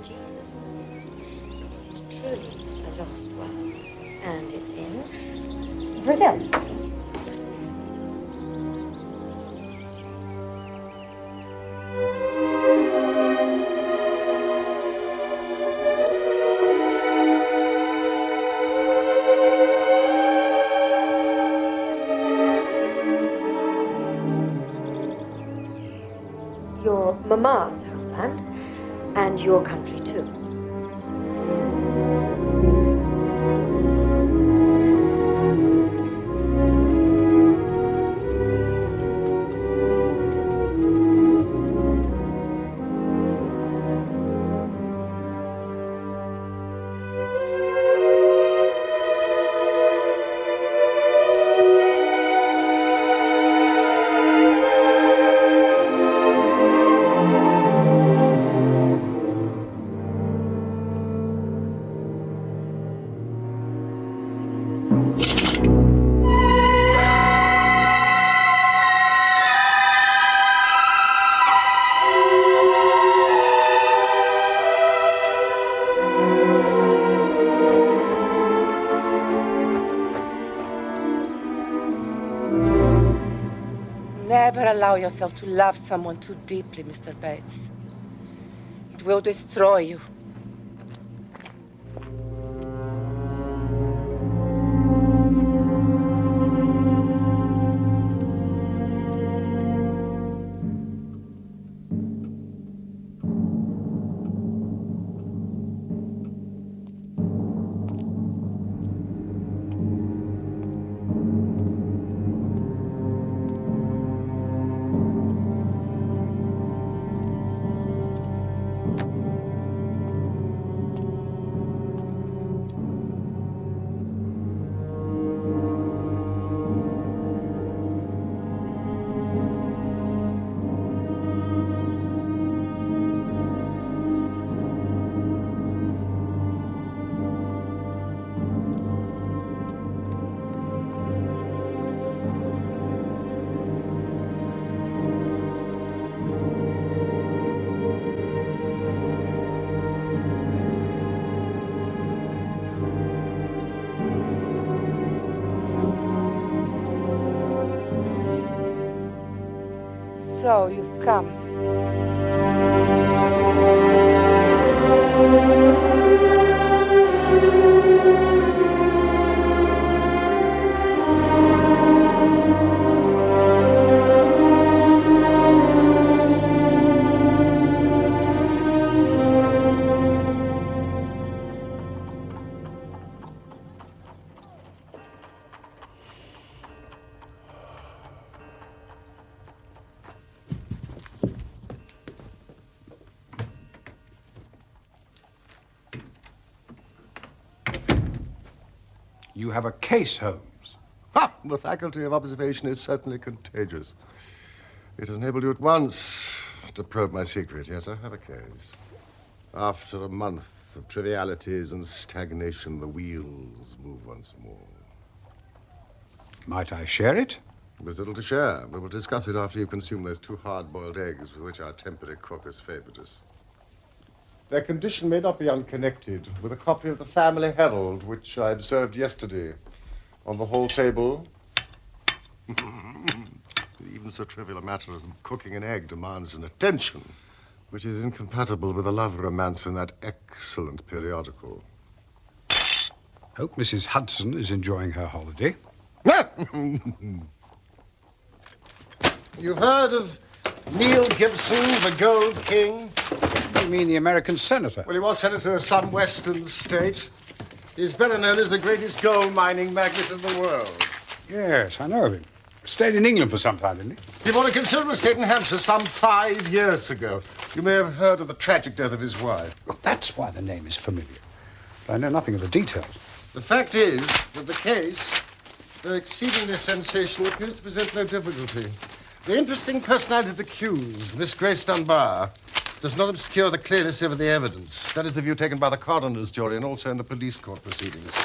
Jesus movie. It is truly a lost world. And it's in Brazil. Your mama's homeland, and your country too. Never allow yourself to love someone too deeply, Mr. Bates. It will destroy you. So you've come. You have a case, Holmes. Ha! The faculty of observation is certainly contagious. It has enabled you at once to probe my secret. Yes, I have a case. After a month of trivialities and stagnation, the wheels move once more. Might I share it? There's little to share. We will discuss it after you consume those 2 hard-boiled eggs with which our temperate cook has favored us. Their condition may not be unconnected with a copy of the Family Herald, which I observed yesterday on the hall table. Even so trivial a matter as cooking an egg demands an attention which is incompatible with the love romance in that excellent periodical. Hope Mrs. Hudson is enjoying her holiday. You've heard of Neil Gibson, the Gold King? You mean the American senator? Well, he was senator of some western state. He's better known as the greatest gold mining magnate in the world. Yes, I know of him. Stayed in England for some time, didn't he? He bought a considerable estate in Hampshire some 5 years ago. You may have heard of the tragic death of his wife. Well, that's why the name is familiar. But I know nothing of the details. The fact is that the case, though exceedingly sensational, appears to present no difficulty. The interesting personality of the accused, Miss Grace Dunbar, does not obscure the clearness of the evidence. That is the view taken by the coroner's jury and also in the police court proceedings.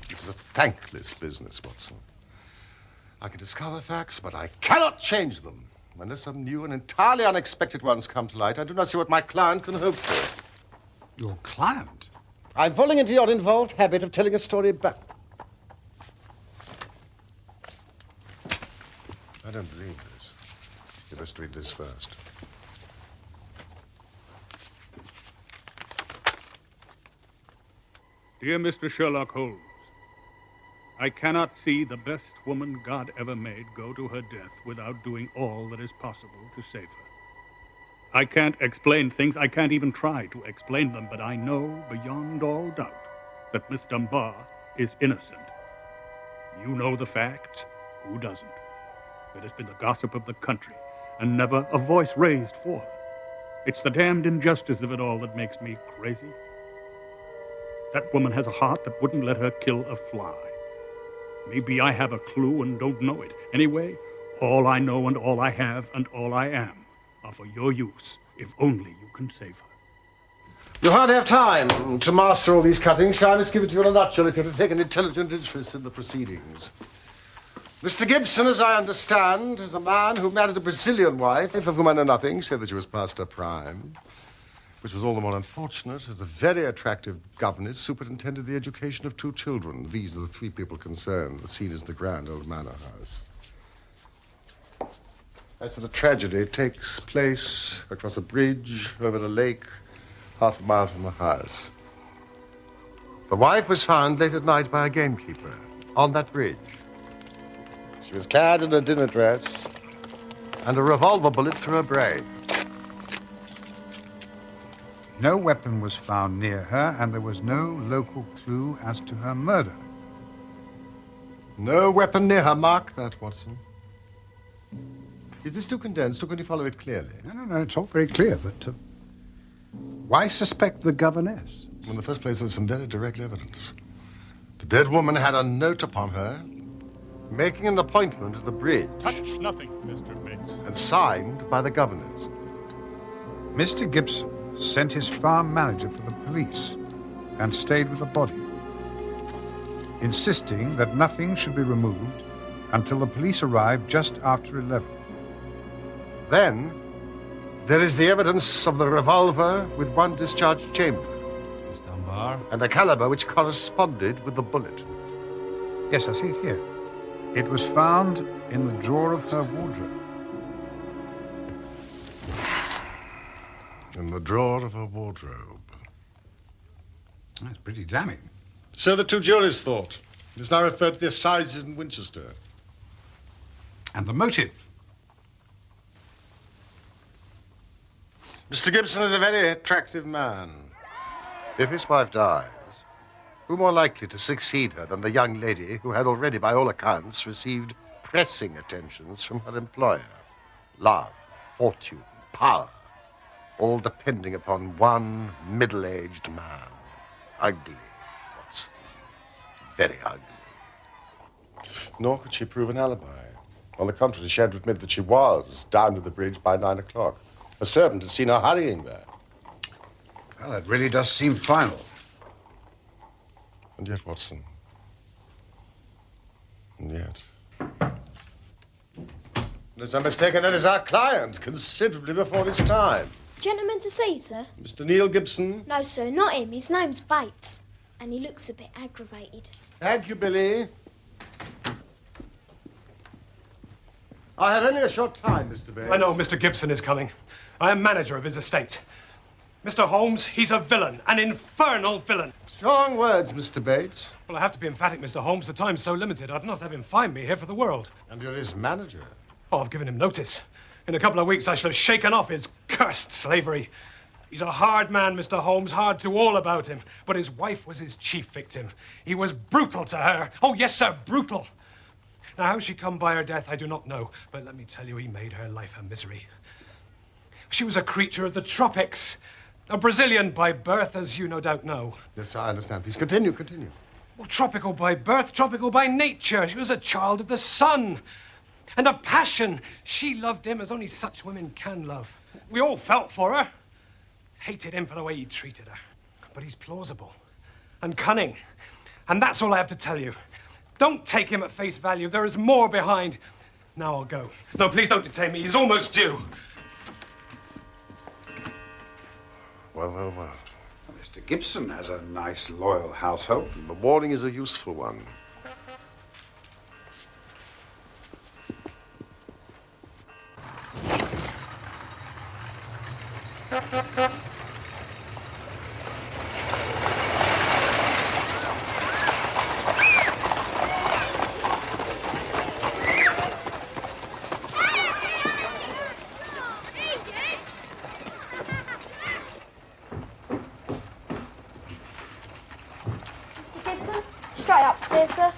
It is a thankless business, Watson. I can discover facts, but I cannot change them. unless some new and entirely unexpected ones come to light, I do not see what my client can hope for. Your client? I'm falling into your involved habit of telling a story back. I don't believe this. You must read this first. Dear Mr. Sherlock Holmes, I cannot see the best woman God ever made go to her death without doing all that is possible to save her. I can't explain things, I can't even try to explain them, but I know beyond all doubt that Miss Dunbar is innocent. You know the facts, who doesn't? It has been the gossip of the country, and never a voice raised for her. It's the damned injustice of it all that makes me crazy. That woman has a heart that wouldn't let her kill a fly. Maybe I have a clue and don't know it. Anyway, all I know and all I have and all I am are for your use, if only you can save her. You hardly have time to master all these cuttings, so I must give it to you in a nutshell if you're to take an intelligent interest in the proceedings. Mr. Gibson, as I understand, is a man who married a Brazilian wife, of whom I know nothing, save that she was past her prime, which was all the more unfortunate, as a very attractive governess superintended the education of 2 children. These are the 3 people concerned. The scene is the grand old manor house. As to the tragedy, it takes place across a bridge over a lake, half a mile from the house. The wife was found late at night by a gamekeeper on that bridge. She was clad in a dinner dress and a revolver bullet through her brain. No weapon was found near her, and there was no local clue as to her murder. No weapon near her. Mark that, Watson. Is this too condensed, or can you follow it clearly? No, it's all very clear, but why suspect the governess? In the first place, there was some very direct evidence. The dead woman had a note upon her, making an appointment at the bridge. Touch nothing, Mr. Bates. And signed by the governors. Mr. Gibson sent his farm manager for the police and stayed with the body, insisting that nothing should be removed until the police arrived just after 11. Then, there is the evidence of the revolver with 1 discharged chamber. Miss Dunbar? And a caliber which corresponded with the bullet. Yes, I see it here. It was found in the drawer of her wardrobe. In the drawer of her wardrobe. That's pretty damning. So the 2 juries thought. It is now referred to the assizes in Winchester. And the motive? Mr. Gibson is a very attractive man. If his wife dies, who more likely to succeed her than the young lady who had already, by all accounts, received pressing attentions from her employer? Love, fortune, power, all depending upon one middle-aged man. Ugly, Watson. Very ugly. Nor could she prove an alibi. On the contrary, she had to admit that she was down to the bridge by 9 o'clock. A servant had seen her hurrying there. Well, that really does seem final. And yet, Watson. And yet. Unless I'm mistaken, that is our client, considerably before his time. Gentleman to see, sir? Mr. Neil Gibson. No, sir, not him. His name's Bates. And he looks a bit aggravated. Thank you, Billy. I have only a short time, Mr. Bates. I know Mr. Gibson is coming. I am manager of his estate. Mr. Holmes, he's a villain, an infernal villain. Strong words, Mr. Bates. Well, I have to be emphatic, Mr. Holmes. The time's so limited, I'd not have him find me here for the world. And you're his manager. Oh, I've given him notice. In a couple of weeks, I shall have shaken off his cursed slavery. He's a hard man, Mr. Holmes, hard to all about him. But his wife was his chief victim. He was brutal to her. Oh, yes, sir, brutal. Now, how she come by her death, I do not know. But let me tell you, he made her life a misery. She was a creature of the tropics. A Brazilian by birth, as you no doubt know. Yes, I understand. Please continue. Well, tropical by birth, tropical by nature. She was a child of the sun. And of passion. She loved him as only such women can love. We all felt for her. Hated him for the way he treated her. But he's plausible and cunning. And that's all I have to tell you. Don't take him at face value. There is more behind. Now I'll go. No, please don't detain me. He's almost due. Well, well, well. Mr. Gibson has a nice, loyal household. The warning is a useful one. Mr. Gibson, straight upstairs, sir.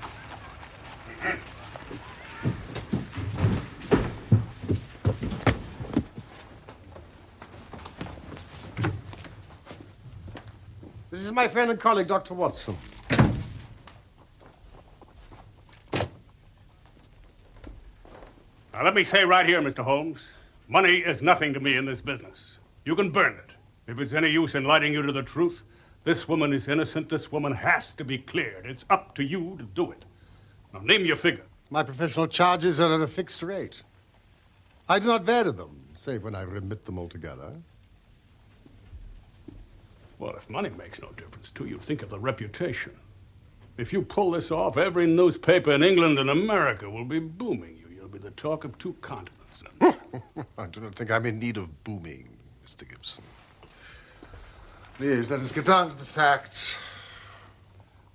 This is my friend and colleague, Dr. Watson. Now, let me say right here, Mr. Holmes, money is nothing to me in this business. You can burn it. If it's any use in lighting you to the truth, this woman is innocent. This woman has to be cleared. It's up to you to do it. Now, name your figure. My professional charges are at a fixed rate. I do not vary them, save when I remit them altogether. Well, if money makes no difference to you, think of the reputation. If you pull this off, every newspaper in England and America will be booming you. You'll be the talk of 2 continents. I do not think I'm in need of booming, Mr. Gibson. Please, let us get down to the facts.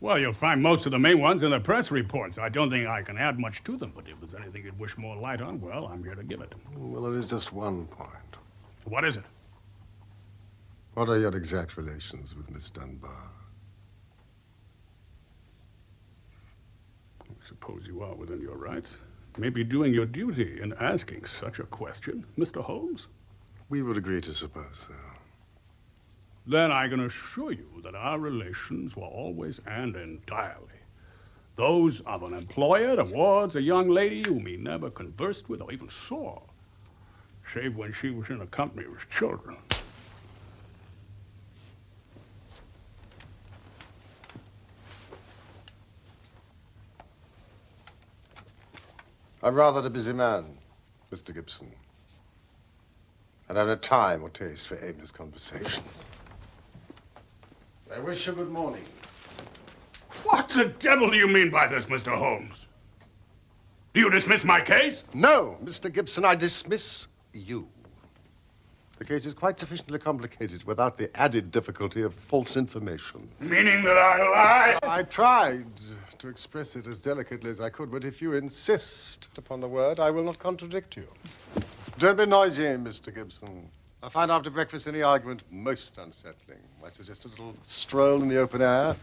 Well, you'll find most of the main ones in the press reports. I don't think I can add much to them, but if there's anything you'd wish more light on, well, I'm here to give it. Well, there is just one point. What is it? What are your exact relations with Miss Dunbar? I suppose you are within your rights. Maybe doing your duty in asking such a question, Mr. Holmes. We would agree to suppose so. Then I can assure you that our relations were always and entirely those of an employer towards a young lady whom he never conversed with or even saw, save when she was in the company of his children. I'm rather a busy man, Mr. Gibson. And I have no time or taste for aimless conversations. I wish you good morning. What the devil do you mean by this, Mr. Holmes? Do you dismiss my case? No, Mr. Gibson, I dismiss you. The case is quite sufficiently complicated without the added difficulty of false information. Meaning that I lied? I tried to express it as delicately as I could, but if you insist upon the word, I will not contradict you. Don't be noisy, Mr. Gibson. I find after breakfast any argument most unsettling. I suggest a little stroll in the open air,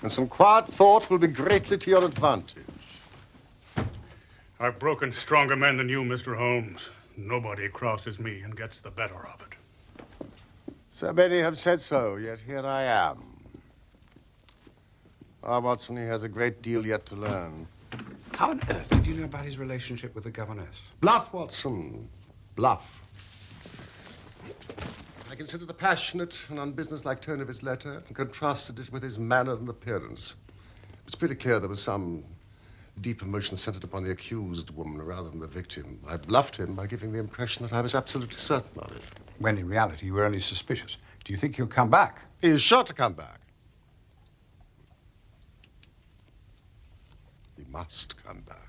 and some quiet thought will be greatly to your advantage. I've broken stronger men than you, Mr. Holmes. Nobody crosses me and gets the better of it. So many have said so, yet here I am. Ah, Watson, he has a great deal yet to learn. How on earth did you know about his relationship with the governess? Bluff, Watson. Bluff. I consider the passionate and unbusinesslike tone of his letter and contrasted it with his manner and appearance. It was pretty clear there was some deep emotion centered upon the accused woman rather than the victim. I bluffed him by giving the impression that I was absolutely certain of it. When in reality you were only suspicious. Do you think he'll come back? He is sure to come back. He must come back.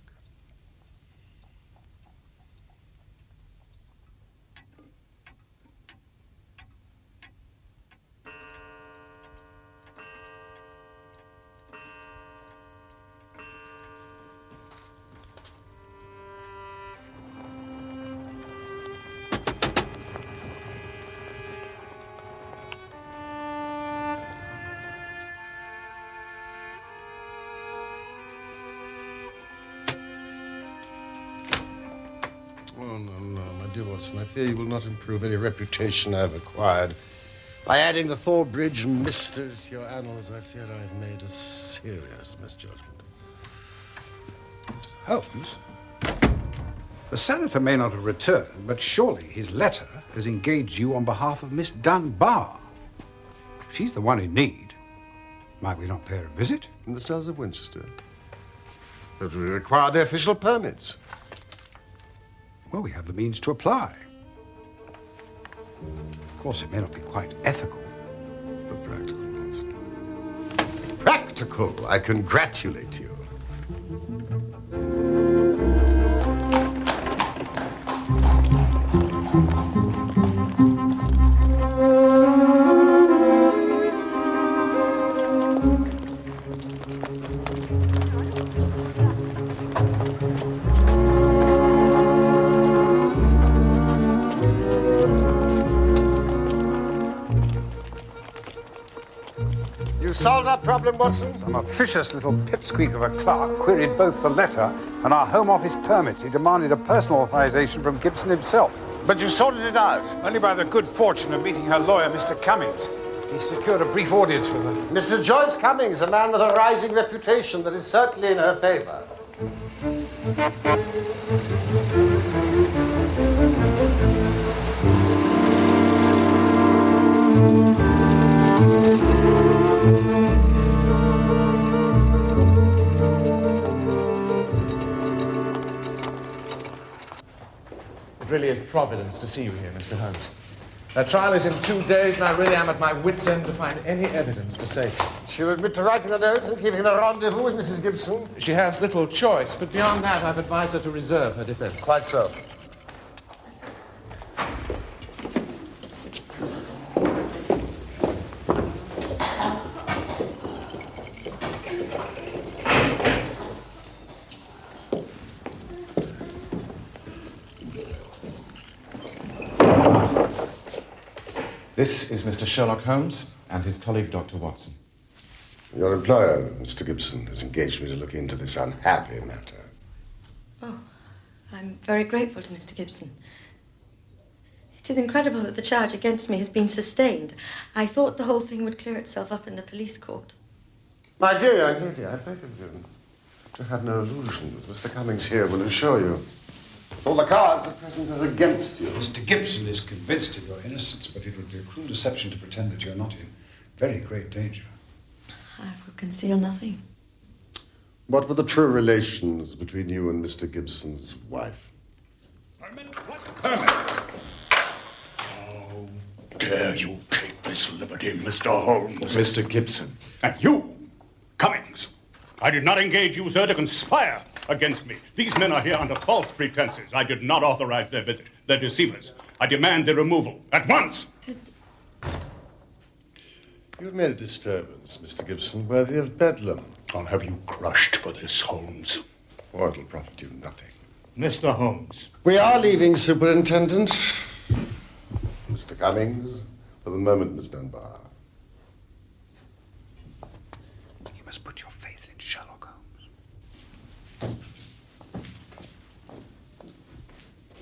Watson, I fear you will not improve any reputation I have acquired. By adding the Thor Bridge mystery to your annals, I fear I have made a serious misjudgment. Holmes? The senator may not have returned, but surely his letter has engaged you on behalf of Miss Dunbar. She's the one in need. Might we not pay her a visit? In the cells of Winchester. But we require the official permits. well, we have the means to apply. Of course, it may not be quite ethical. But practical, Watson. Practical! I congratulate you. You solved our problem, Watson? Some officious little pipsqueak of a clerk queried both the letter and our Home Office permits. He demanded a personal authorization from Gibson himself. But you sorted it out. Only by the good fortune of meeting her lawyer, Mr. Cummings. He secured a brief audience with her. Mr. Joyce Cummings, a man with a rising reputation that is certainly in her favor. It really is providence to see you here, Mr. Holmes. Her trial is in 2 days, and I really am at my wit's end to find any evidence to save her. She'll admit to writing the note and keeping the rendezvous with Mrs. Gibson. She has little choice, but beyond that, I've advised her to reserve her defense. Quite so. This is Mr. Sherlock Holmes and his colleague, Dr. Watson. Your employer, Mr. Gibson, has engaged me to look into this unhappy matter. Oh, I'm very grateful to Mr. Gibson. It is incredible that the charge against me has been sustained. I thought the whole thing would clear itself up in the police court. My dear young lady, I beg of you to have no illusions. Mr. Cummings here will assure you. All the cards at present are against you. Mr. Gibson is convinced of your innocence, but it would be a cruel deception to pretend that you're not in very great danger. I will conceal nothing. What were the true relations between you and Mr. Gibson's wife? Permit? What permit? How dare you take this liberty, Mr. Holmes? Mr. Gibson. And you, Cummings. I did not engage you, sir, to conspire against me. These men are here under false pretenses. I did not authorize their visit. They're deceivers. I demand their removal at once. Mr. You've made a disturbance, Mr. Gibson, worthy of bedlam. I'll have you crushed for this, Holmes. Or it'll profit you nothing. Mr. Holmes. We are leaving, Superintendent. Mr. Cummings, for the moment, Miss Dunbar. You must put your faith in Sherlock Holmes.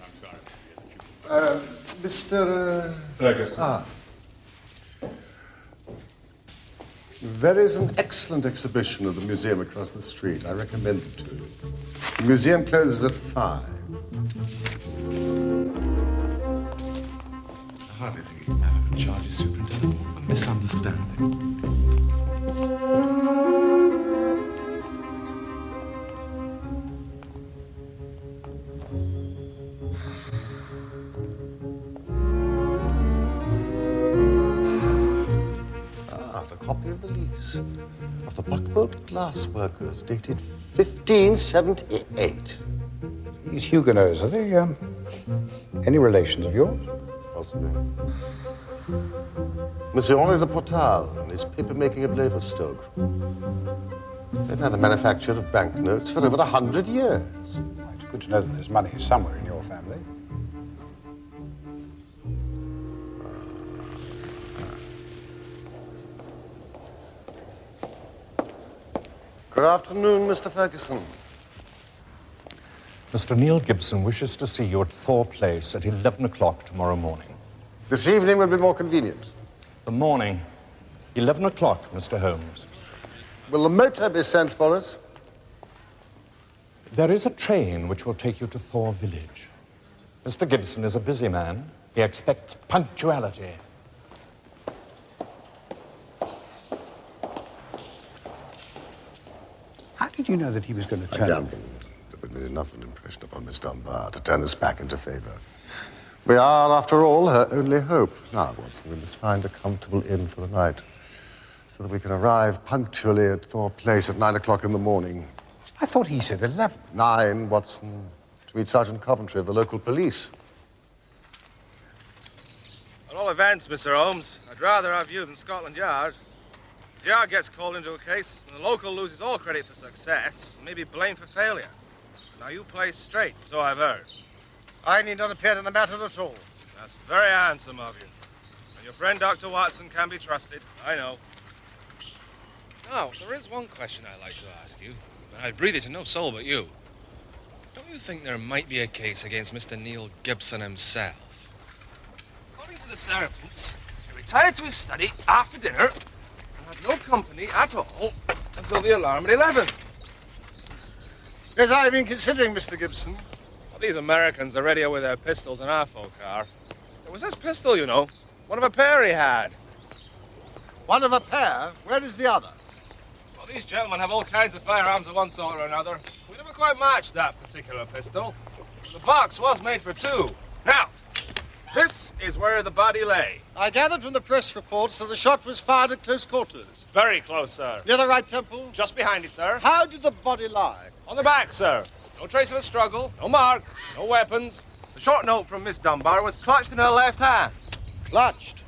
I'm sorry. Mr. Ferguson. There is an excellent exhibition of the museum across the street. I recommend it to you. The museum closes at 5. I hardly think it's a matter of a charge, Superintendent. A misunderstanding. Copy of the lease of the Buckbolt Glass Workers, dated 1578. These Huguenots, are they, any relations of yours? Possibly. Monsieur Henri de Portal and his paper-making of Leverstoke. They've had the manufacture of banknotes for over 100 years. It's good to know that there's money somewhere in your family. Good afternoon, Mr. Ferguson. Mr. Neil Gibson wishes to see you at Thor Place at 11 o'clock tomorrow morning. This evening will be more convenient. The morning, 11 o'clock, Mr. Holmes. Will the motor be sent for us? There is a train which will take you to Thor Village. Mr. Gibson is a busy man. He expects punctuality. How did you know that he was going to I turn? gambled, but we did enough of an impression upon Miss Dunbar to turn us back into favor. We are, after all, her only hope. Now, Watson, we must find a comfortable inn for the night so that we can arrive punctually at Thor Place at 9 o'clock in the morning. I thought he said 11. 9, Watson, to meet Sergeant Coventry of the local police. At all events, Mr. Holmes, I'd rather have you than Scotland Yard. If the Yard gets called into a case, and the local loses all credit for success, and may be blamed for failure. Now you play straight, so I've heard. I need not appear in the matter at all. That's very handsome of you. And your friend Dr. Watson can be trusted, I know. Now, there is one question I'd like to ask you, and I'd breathe it to no soul but you. Don't you think there might be a case against Mr. Neil Gibson himself? According to the servants, he retired to his study after dinner and had no company at all until the alarm at 11. Yes, I have been considering Mr. Gibson. Well, these Americans are readier with their pistols than our folk are. There was this pistol, you know. One of a pair he had. One of a pair? Where is the other? Well, these gentlemen have all kinds of firearms of one sort or another. We never quite matched that particular pistol. The box was made for two. Now, this is where the body lay. I gathered from the press reports that the shot was fired at close quarters. Very close, sir. Near the right temple? Just behind it, sir. How did the body lie? On the back, sir. No trace of a struggle, no mark, no weapons. The short note from Miss Dunbar was clutched in her left hand. Clutched?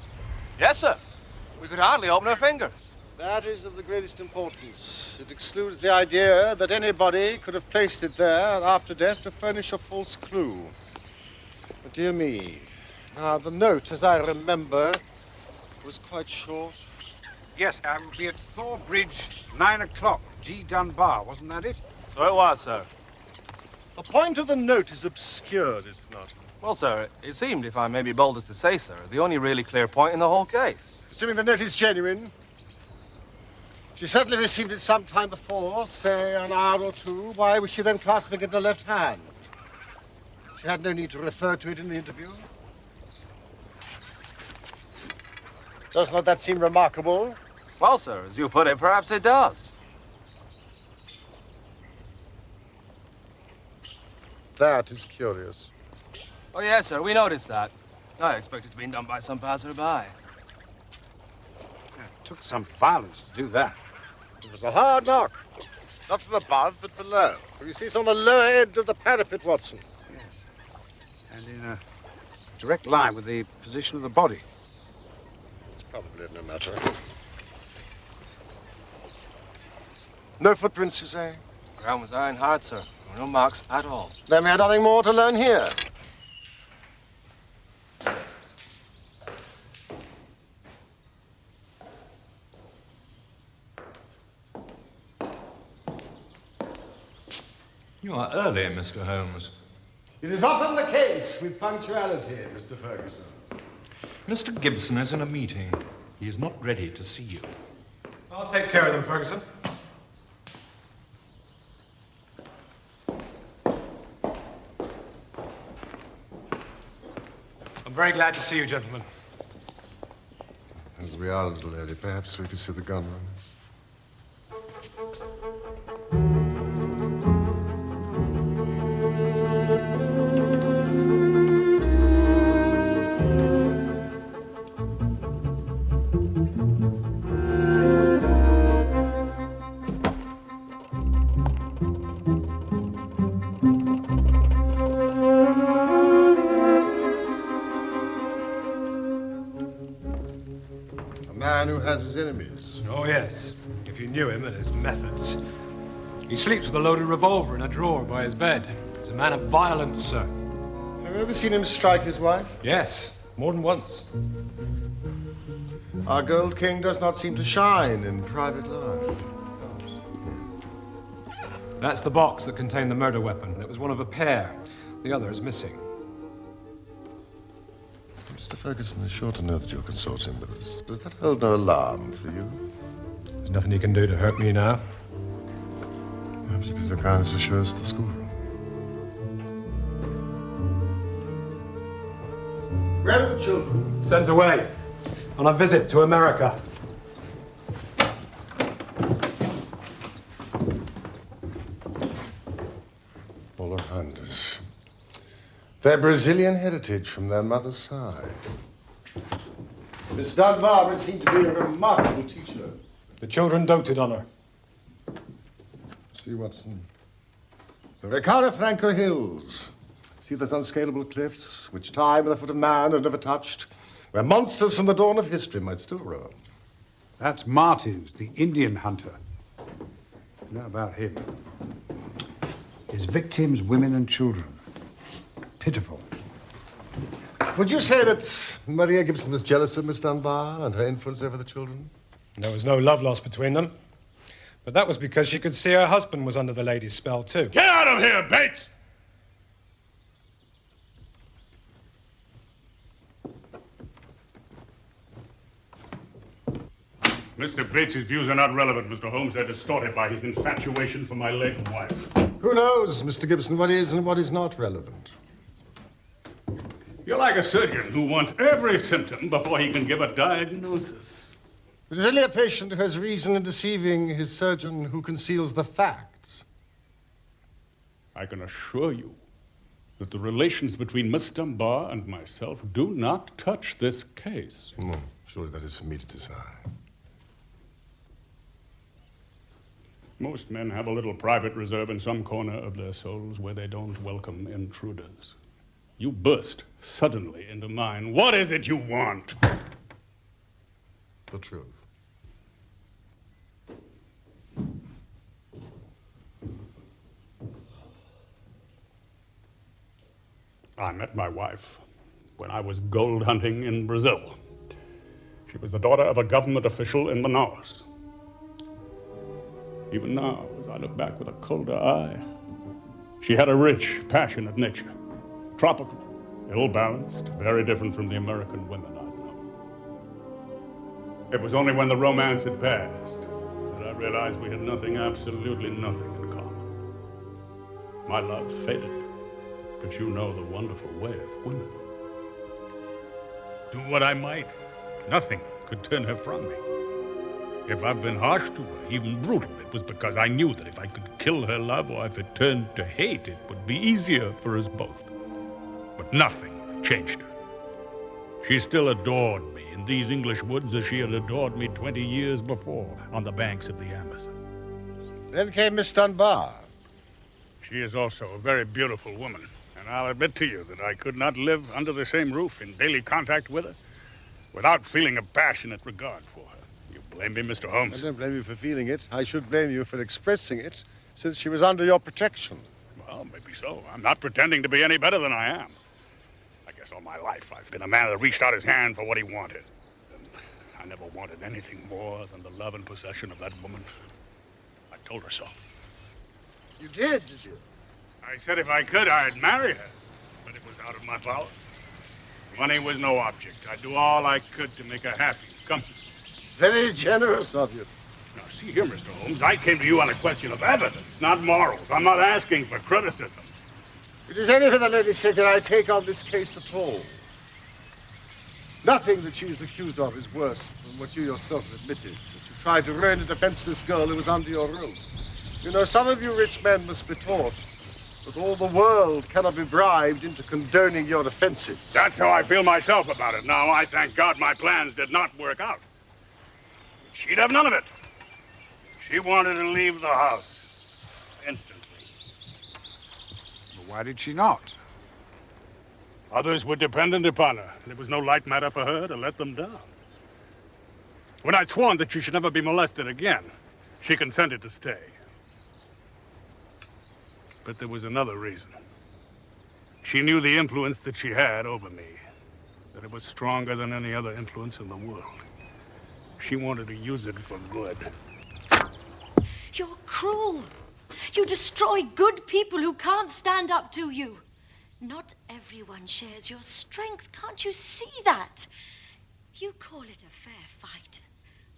Yes, sir. We could hardly open her fingers. That is of the greatest importance. It excludes the idea that anybody could have placed it there after death to furnish a false clue. But dear me. Now, the note, as I remember, was quite short. Yes, we'll be at Thor Bridge, 9 o'clock. G. Dunbar, wasn't that it? So it was, sir. The point of the note is obscured, is it not? Well, sir, it seemed, if I may be bold as to say, sir, the only really clear point in the whole case. Assuming the note is genuine, she certainly received it some time before, say an hour or two. Why was she then clasping it in her left hand? She had no need to refer to it in the interview. Does not that seem remarkable? Well, sir, as you put it, perhaps it does. That is curious. Oh, yes, sir, we noticed that. I expect it's been done by some passerby. It took some violence to do that. It was a hard knock. Not from above, but below. You see, it's on the lower edge of the parapet, Watson. Yes. And in a direct line with the position of the body. It's probably no matter. No footprints, you say? The ground was iron hard, sir. There were no marks at all. Then we had nothing more to learn here. You are early, Mr. Holmes. It is often the case with punctuality, Mr. Ferguson. Mr. Gibson is in a meeting. He is not ready to see you. I'll take care of them, Ferguson. I'm very glad to see you, gentlemen. As we are a little early, perhaps we could see the gunroom. Who has his enemies. Oh, yes. If you knew him and his methods. He sleeps with a loaded revolver in a drawer by his bed. He's a man of violence, sir. Have you ever seen him strike his wife? Yes, more than once. Our Gold King does not seem to shine in private life. That's the box that contained the murder weapon. It was one of a pair. The other is missing. Mr. Ferguson is sure to know that you're consorting with us. Does that hold no alarm for you? There's nothing you can do to hurt me now. Perhaps you'd be so kind as to show us the schoolroom. Where are the children? Sent away on a visit to America. All right. Their Brazilian heritage from their mother's side. Miss Dunbar seemed to be a remarkable teacher. The children doted on her. See, Watson. The Ricardo Franco Hills. See those unscalable cliffs, which time and the foot of man have never touched, where monsters from the dawn of history might still roam. That's Martins, the Indian hunter. You know about him. His victims, women and children. Pitiful. Would you say that Maria Gibson was jealous of Miss Dunbar and her influence over the children? There was no love lost between them. But that was because she could see her husband was under the lady's spell, too. Get out of here, Bates! Mr. Bates' views are not relevant, Mr. Holmes. They're distorted by his infatuation for my late wife. Who knows, Mr. Gibson, what is and what is not relevant? You're like a surgeon who wants every symptom before he can give a diagnosis. It is only a patient who has reason in deceiving his surgeon who conceals the facts. I can assure you that the relations between Miss Dunbar and myself do not touch this case. Surely that is for me to decide. Most men have a little private reserve in some corner of their souls where they don't welcome intruders. You burst suddenly into mine. What is it you want? The truth. I met my wife when I was gold hunting in Brazil. She was the daughter of a government official in Manaus. Even now, as I look back with a colder eye, she had a rich, passionate nature. Tropical, ill-balanced, very different from the American women I'd known. It was only when the romance had passed that I realized we had nothing, absolutely nothing in common. My love faded, but you know the wonderful way of women. Do what I might, nothing could turn her from me. If I've been harsh to her, even brutal, it was because I knew that if I could kill her love or if it turned to hate, it would be easier for us both. But nothing changed her. She still adored me in these English woods as she had adored me 20 years before on the banks of the Amazon. Then came Miss Dunbar. She is also a very beautiful woman, and I'll admit to you that I could not live under the same roof in daily contact with her without feeling a passionate regard for her. You blame me, Mr. Holmes? I don't blame you for feeling it. I should blame you for expressing it, since she was under your protection. Well, maybe so. I'm not pretending to be any better than I am. I guess all my life I've been a man that reached out his hand for what he wanted. And I never wanted anything more than the love and possession of that woman. I told her so. You did you? I said if I could, I'd marry her. But it was out of my power. Money was no object. I'd do all I could to make her happy, comfortable. Very generous of you. Now, see here, Mr. Holmes, I came to you on a question of evidence, not morals. I'm not asking for criticism. It is only for the lady's sake that I take on this case at all. Nothing that she is accused of is worse than what you yourself have admitted, that you tried to ruin a defenseless girl who was under your roof. You know, some of you rich men must be taught that all the world cannot be bribed into condoning your offenses. That's how I feel myself about it. Now, I thank God my plans did not work out. She'd have none of it. She wanted to leave the house instantly. But why did she not? Others were dependent upon her, and it was no light matter for her to let them down. When I'd sworn that she should never be molested again, she consented to stay. But there was another reason. She knew the influence that she had over me, that it was stronger than any other influence in the world. She wanted to use it for good. You're cruel. You destroy good people who can't stand up to you. Not everyone shares your strength. Can't you see that? You call it a fair fight,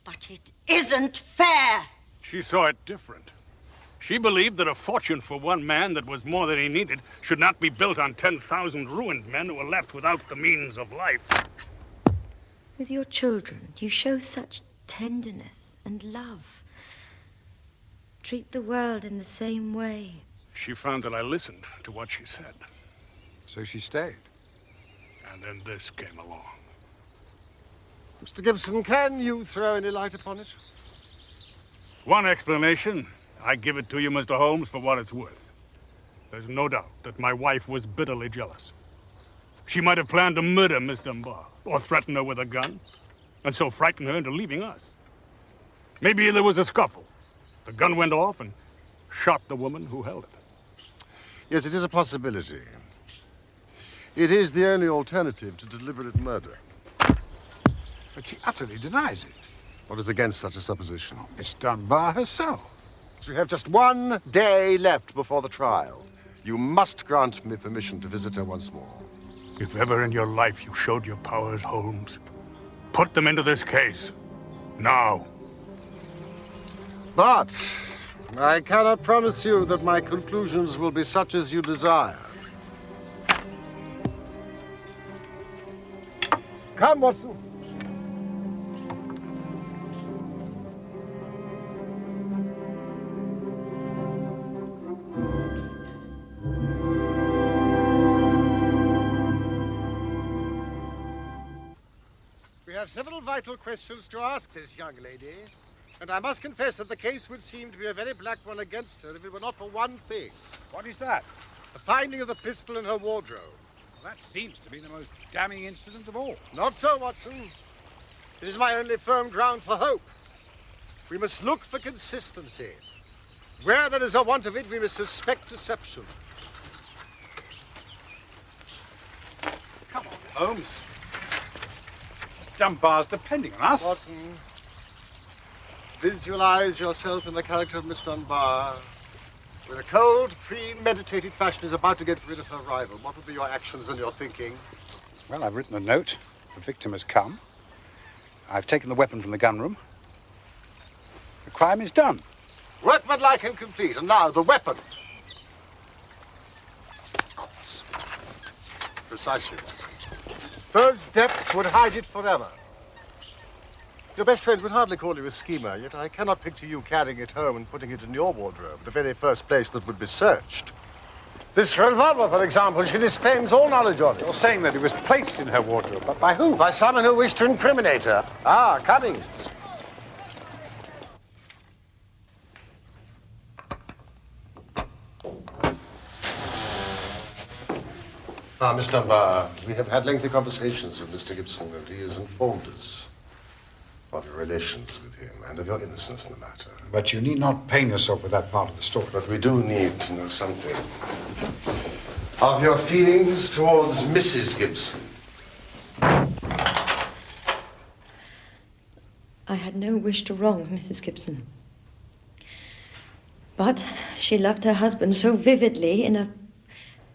but it isn't fair. She saw it different. She believed that a fortune for one man that was more than he needed should not be built on 10,000 ruined men who were left without the means of life. With your children, you show such tenderness and love. Treat the world in the same way. She found that I listened to what she said. So she stayed. And then this came along. Mr. Gibson, can you throw any light upon it? One explanation. I give it to you, Mr. Holmes, for what it's worth. There's no doubt that my wife was bitterly jealous. She might have planned to murder Miss Dunbar, or threaten her with a gun, and so frighten her into leaving us. Maybe there was a scuffle. The gun went off and shot the woman who held it. Yes, it is a possibility. It is the only alternative to deliberate murder. But she utterly denies it. What is against such a supposition? Miss Dunbar herself. We have just 1 day left before the trial. You must grant me permission to visit her once more. If ever in your life you showed your powers, Holmes, put them into this case. Now. But I cannot promise you that my conclusions will be such as you desire. Come, Watson. We have several vital questions to ask this young lady, and I must confess that the case would seem to be a very black one against her if it were not for one thing. What is that? The finding of the pistol in her wardrobe. Well, that seems to be the most damning incident of all. Not so, Watson. It is my only firm ground for hope. We must look for consistency. Where there is a want of it, we must suspect deception. Come on, Holmes. Dunbar's depending on us. Watson, visualize yourself in the character of Miss Dunbar. When a cold, premeditated fashion is about to get rid of her rival, what would be your actions and your thinking? Well, I've written a note. The victim has come. I've taken the weapon from the gun room. The crime is done. Workmanlike and complete. And now, the weapon. Of course. Precisely, Watson. Those depths would hide it forever. Your best friend would hardly call you a schemer, yet I cannot picture you carrying it home and putting it in your wardrobe, the very first place that would be searched. This revolver, for example, she disclaims all knowledge of it. You're saying that it was placed in her wardrobe, but by who? By someone who wished to incriminate her. Ah, Cummings. Ah, Miss Dunbar, we have had lengthy conversations with Mr. Gibson, and he has informed us of your relations with him and of your innocence in the matter. But you need not pain yourself with that part of the story. But we do need to know something of your feelings towards Mrs. Gibson. I had no wish to wrong Mrs. Gibson. But she loved her husband so vividly in a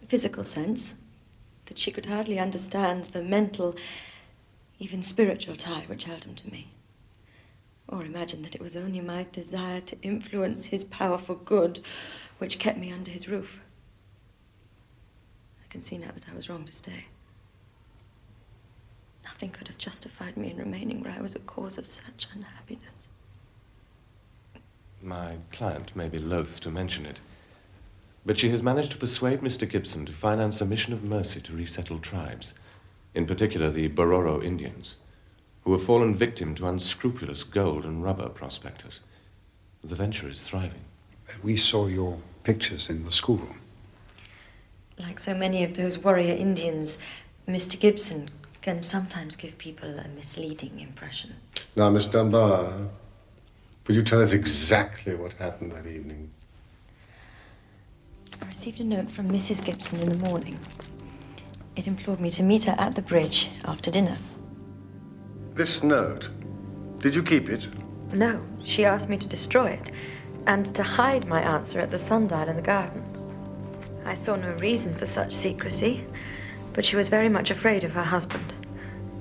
physical sense that she could hardly understand the mental, even spiritual tie which held him to me, or imagine that it was only my desire to influence his power for good which kept me under his roof. I can see now that I was wrong to stay. Nothing could have justified me in remaining where I was a cause of such unhappiness. My client may be loath to mention it, but she has managed to persuade Mr. Gibson to finance a mission of mercy to resettle tribes, in particular the Bororo Indians, who have fallen victim to unscrupulous gold and rubber prospectors. The venture is thriving. We saw your pictures in the schoolroom. Like so many of those warrior Indians, Mr. Gibson can sometimes give people a misleading impression. Now, Miss Dunbar, would you tell us exactly what happened that evening? I received a note from Mrs. Gibson in the morning. It implored me to meet her at the bridge after dinner. This note, did you keep it? No, she asked me to destroy it and to hide my answer at the sundial in the garden. I saw no reason for such secrecy, but she was very much afraid of her husband,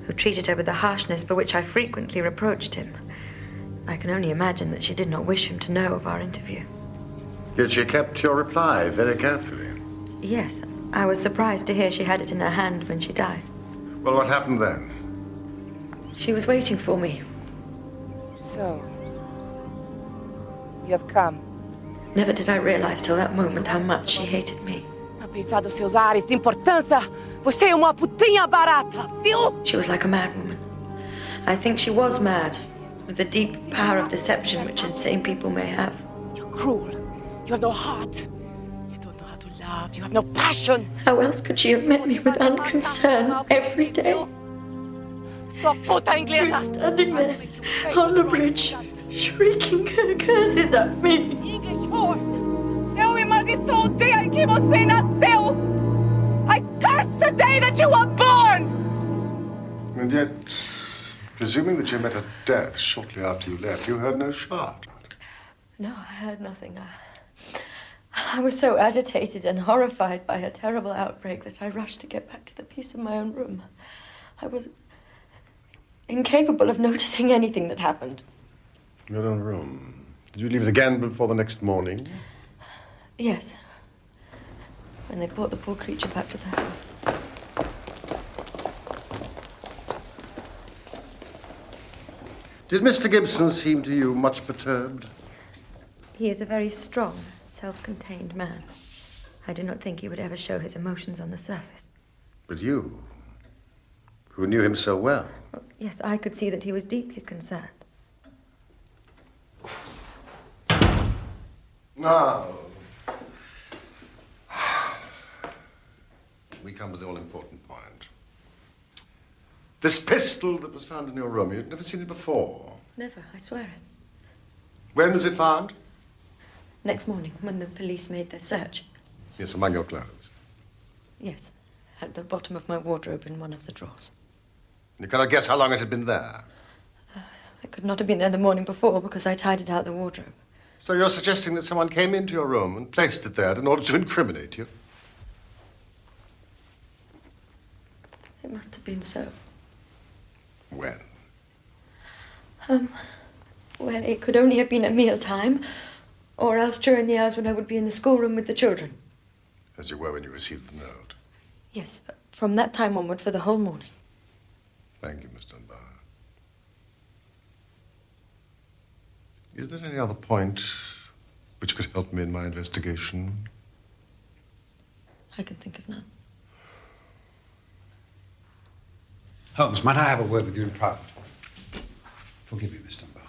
who treated her with a harshness for which I frequently reproached him. I can only imagine that she did not wish him to know of our interview. Yet she kept your reply very carefully. Yes, I was surprised to hear she had it in her hand when she died. Well, what happened then? She was waiting for me. So, you have come. Never did I realize till that moment how much she hated me. Apesar dos seus ares de importância, você é uma putinha barata, viu? She was like a madwoman. I think she was mad, with the deep power of deception which insane people may have. You're cruel. You have no heart. You don't know how to love. You have no passion. How else could she have met me with unconcern every day? Sua puta inglesa! She was standing there on the bridge, shrieking her curses at me. English whore! Eu amaldiçoo o dia em que você nasceu! I curse the day that you were born! And yet, presuming that you met her death shortly after you left, you heard no shot. No, I heard nothing. I was so agitated and horrified by her terrible outbreak that I rushed to get back to the peace of my own room. I was incapable of noticing anything that happened. Your own room. Did you leave it again before the next morning? Yes. When they brought the poor creature back to the house. Did Mr. Gibson seem to you much perturbed? He is a very strong, self-contained man. I do not think he would ever show his emotions on the surface. But you, who knew him so well. Well, yes, I could see that he was deeply concerned. Now, we come to the all-important point. This pistol that was found in your room, you'd never seen it before. Never, I swear it. When was it found? Next morning, when the police made their search. Yes, among your clothes. Yes, at the bottom of my wardrobe in one of the drawers. You cannot guess how long it had been there. It could not have been there the morning before because I tidied out the wardrobe. So you're suggesting that someone came into your room and placed it there in order to incriminate you? It must have been so. When? Well, it could only have been at mealtime, or else during the hours when I would be in the schoolroom with the children. As you were when you received the note. Yes, from that time onward for the whole morning. Thank you, Miss Dunbar. Is there any other point which could help me in my investigation? I can think of none. Holmes, might I have a word with you in private? Forgive me, Miss Dunbar.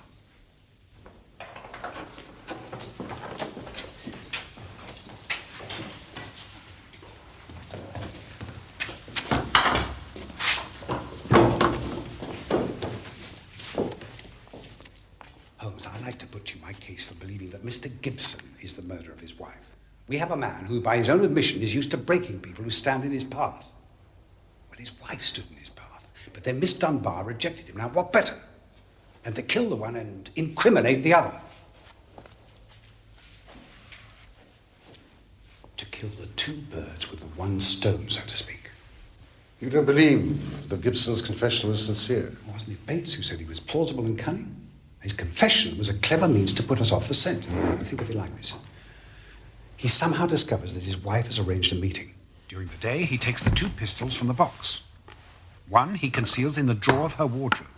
Holmes, I'd like to put to you my case for believing that Mr. Gibson is the murderer of his wife. We have a man who, by his own admission, is used to breaking people who stand in his path. Well, his wife stood in his path, but then Miss Dunbar rejected him. Now, what better than to kill the one and incriminate the other? To kill the two birds with the one stone, so to speak. You don't believe that Gibson's confession was sincere? Wasn't it Bates who said he was plausible and cunning? His confession was a clever means to put us off the scent. Think of it like this. He somehow discovers that his wife has arranged a meeting. During the day, he takes the two pistols from the box. One he conceals in the drawer of her wardrobe.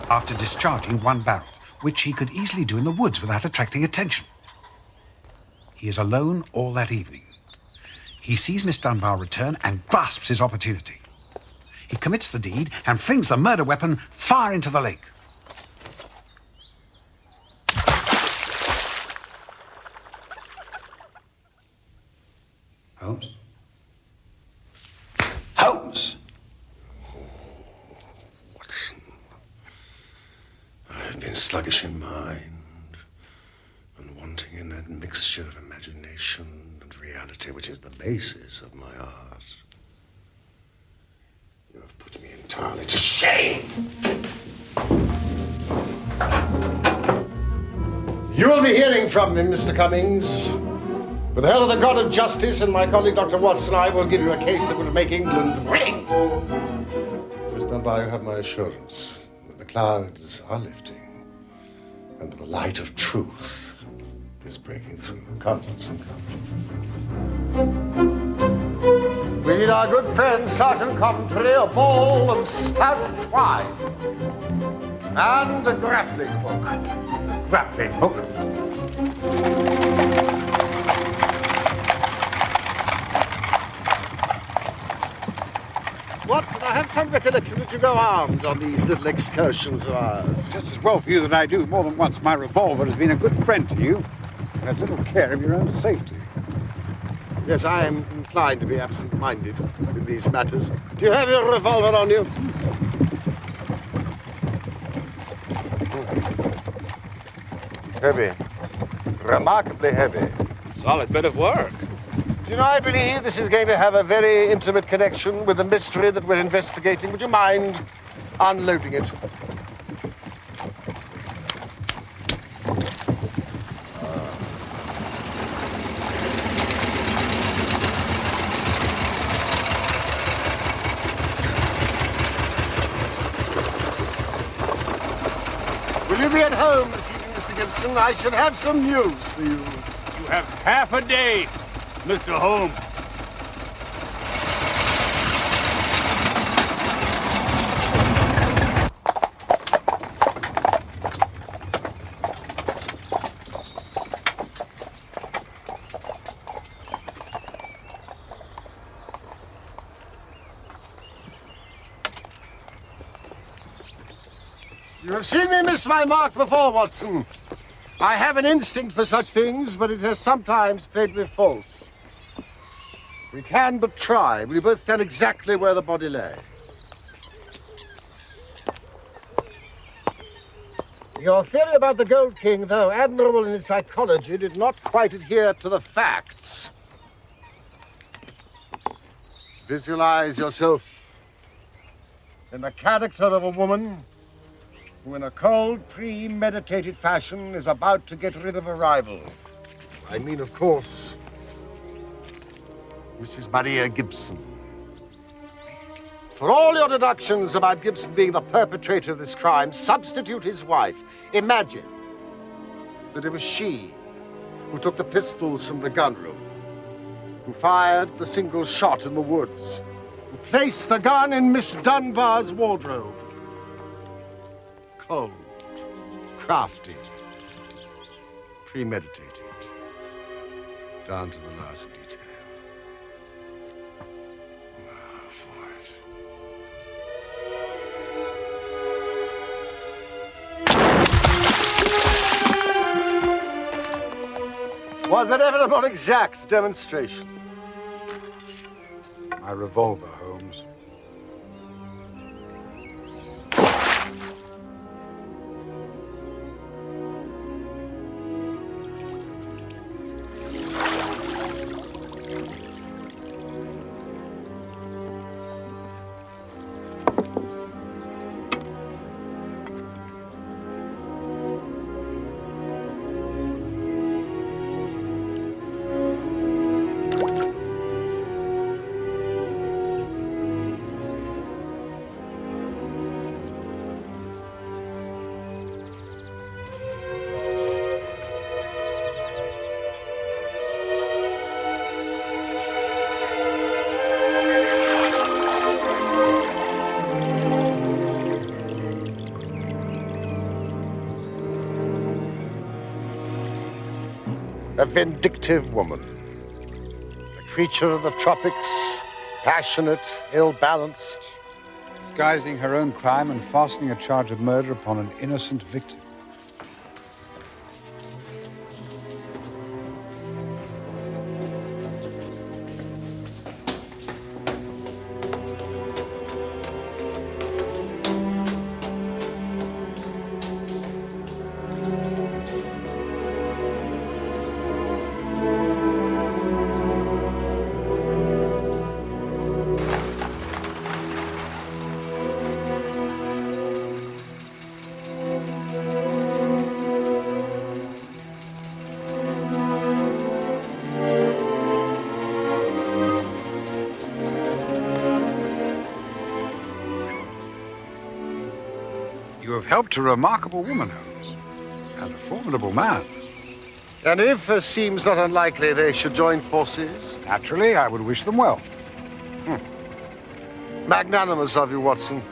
After discharging one barrel, which he could easily do in the woods without attracting attention. He is alone all that evening. He sees Miss Dunbar return and grasps his opportunity. He commits the deed and flings the murder weapon far into the lake. Holmes? Holmes! Watson, I have been sluggish in mind and wanting in that mixture of imagination and reality which is the basis of my art. You have put me entirely to shame. You will be hearing from me, Mr. Cummings. With the help of the God of Justice and my colleague Dr. Watson, I will give you a case that will make England ring. Miss Dunbar, you have my assurance that the clouds are lifting and that the light of truth is breaking through. Come, Watson, come. We need our good friend, Sergeant Coventry, a ball of stout twine and a grappling hook. Grappling hook? have some recollection that you go armed on these little excursions of ours. Just as well for you that I do. More than once, my revolver has been a good friend to you. You have little care of your own safety. Yes, I am inclined to be absent-minded in these matters. Do you have your revolver on you? It's heavy. Remarkably heavy. Solid bit of work. Do you know, I believe this is going to have a very intimate connection with the mystery that we're investigating. Would you mind unloading it? Will you be at home this evening, Mr. Gibson? I should have some news for you. You have half a day, Mr. Holmes. You have seen me miss my mark before, Watson. I have an instinct for such things, but it has sometimes played me false. We can but try. Will you both tell exactly where the body lay? Your theory about the Gold King, though admirable in its psychology, did not quite adhere to the facts. Visualize yourself in the character of a woman who, in a cold, premeditated fashion, is about to get rid of a rival. I mean, of course, Mrs. Maria Gibson. For all your deductions about Gibson being the perpetrator of this crime, substitute his wife. Imagine that it was she who took the pistols from the gun room, who fired the single shot in the woods, who placed the gun in Miss Dunbar's wardrobe. Cold, crafty, premeditated, down to the last detail. Now for it. Was it ever a more exact demonstration? My revolver, Holmes. A vindictive woman, a creature of the tropics, passionate, ill-balanced. Disguising her own crime and fastening a charge of murder upon an innocent victim. You have helped a remarkable woman, Holmes, and a formidable man. And if, as seems not unlikely, they should join forces? Naturally, I would wish them well. Magnanimous of you, Watson.